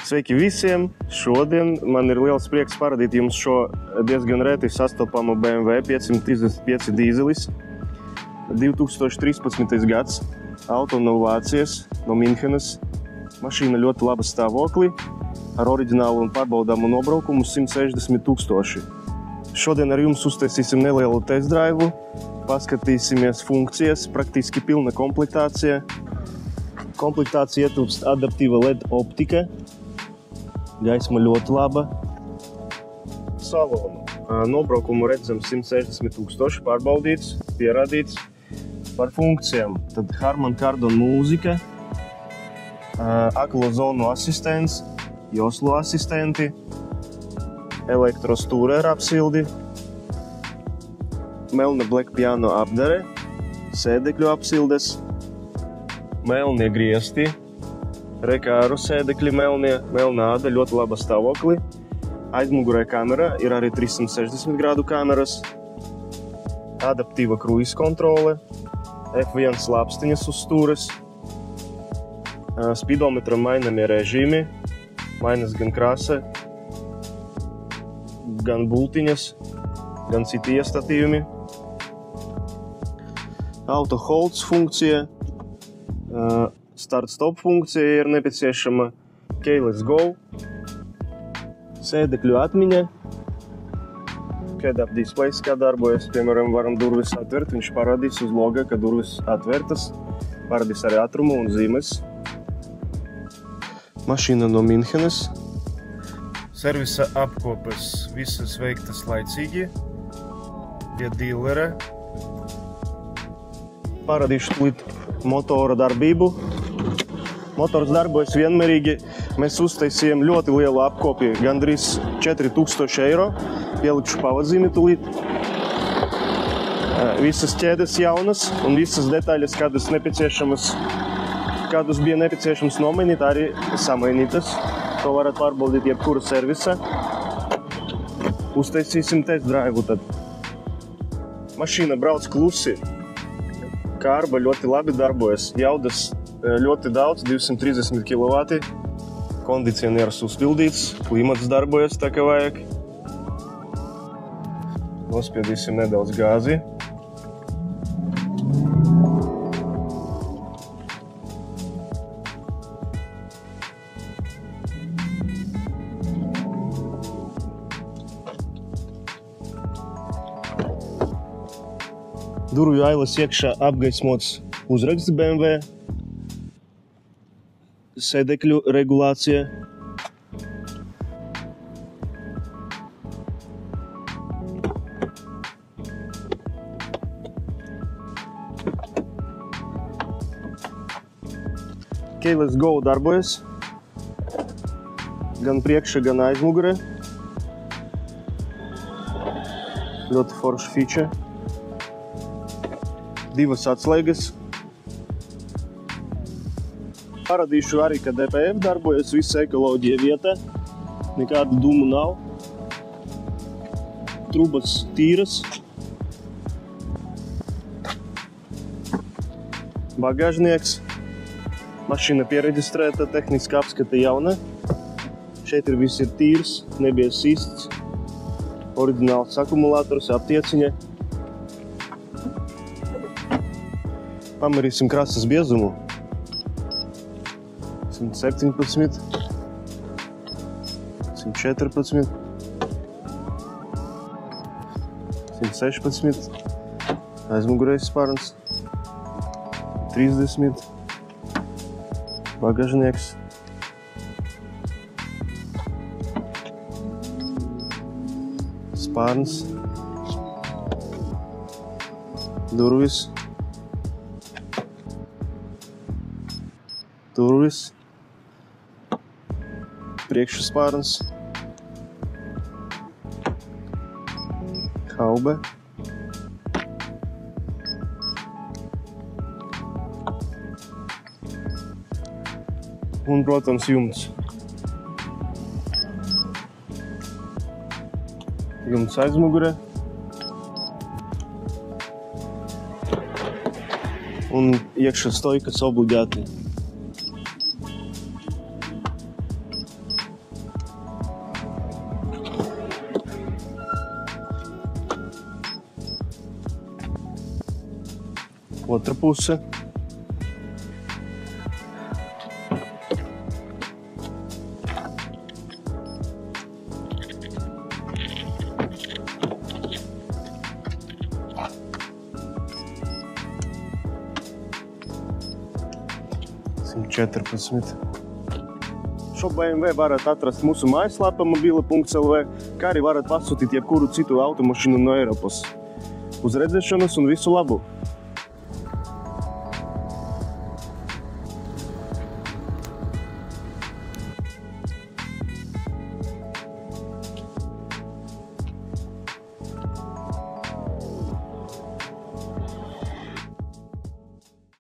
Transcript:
Sveiki visiem! Šodien man ir liels prieks parādīt jums šo diezgan reti sastopamu BMW 535 dīzelis. 2013. gads, auto no Vācijas, no Minhenes. Mašīna ļoti laba stāvoklī, ar oriģinālu un pārbaudāmu nobraukumu 160 000. Šodien ar jums uztaisīsim nelielu test drive, paskatīsimies funkcijas, praktiski pilna komplektācija. Komplektācija ietilpst adaptīva LED optika. Gaisma ļoti laba. Salonu. Nobraukumu redzam 160 000, pārbaudīts, pierādīts. Par funkcijām. Tad Harman Kardon mūzika, aklo zonu asistents, joslu asistenti, elektrostūrēra apsildi, melna black piano apdare, sēdekļu apsildes, melnie griesti, rekāru sēdekļi melnā āda, ļoti laba stāvoklī. Aizmugurē kamera, ir arī 360 grādu kameras, adaptīva kruīz kontrole, F1 slāpstiņas uz stūres, spidometra mainamie režīmi, mainas gan krāsa, gan bultiņas, gan citi iestatījumi. Auto holds funkcija, start-stop funkcija ir nepieciešama, keyless go, sēdekļu atmiņa, head-up displays, kā darbojas, piemēram, varam durvis atvērt, viņš parādīs uz loga, ka durvis atvērtas, parādīs arī ātrumu un zīmes. Mašīna no Minhenes. Servisa apkopes visas veiktas laicīgi, pie dīlera. Parādīšu tūlīt motora darbību. Motors darbojas vienmērīgi. Mēs uztaisījām ļoti lielu apkopi, gandrīz 4000 eiro. Pielikšu pavazīmi tūlīt. Visas ķēdes jaunas un visas detaļas, kādus bija nepieciešams nomainīt, arī samainītas. To varat pārbaudīt jebkura servisa. Uztaisīsim test drive tad. Mašīna brauc klusi. Kārba ļoti labi darbojas. Jaudas ļoti daudz, 230 kW. Kondicionieris uzpildīts, klimats darbojas tā kā vajag. Nospiedīsim nedaudz gāzi. Durvju ailas iekšā apgaismots uzraksts BMW. Sēdekļu regulācija. Keyless go darbojas. Gan priekša, gan aizmugurē. Ļoti forša feature. Divas atslēgas. Parādīšu arī, ka DPF darbojas, visa ekoloģija vietā. Nekādu dūmu nav. Trubas tīras. Bagāžnieks. Mašīna piereģistrēta, tehniska apskata jauna. Šeit ir viss ir tīrs, nebija sists. Oriģināls akumulators, aptieciņa. Pamarīsim krāsas biezumu. 117, 114, 116, aizmugurējs spārns, 30, bagažnieks, spārns, durvis, priekšu spārns, haube, un, protams, jumts. Jumts aizmugurē. Un iekšā stojkas obligāti. Otra puse. Simt 14. Šo BMW varat atrast mūsu mājaslapā mobile.lv, kā arī varat pasūtīt jebkuru citu automašīnu no Eiropas. Uz redzēšanos un visu labu!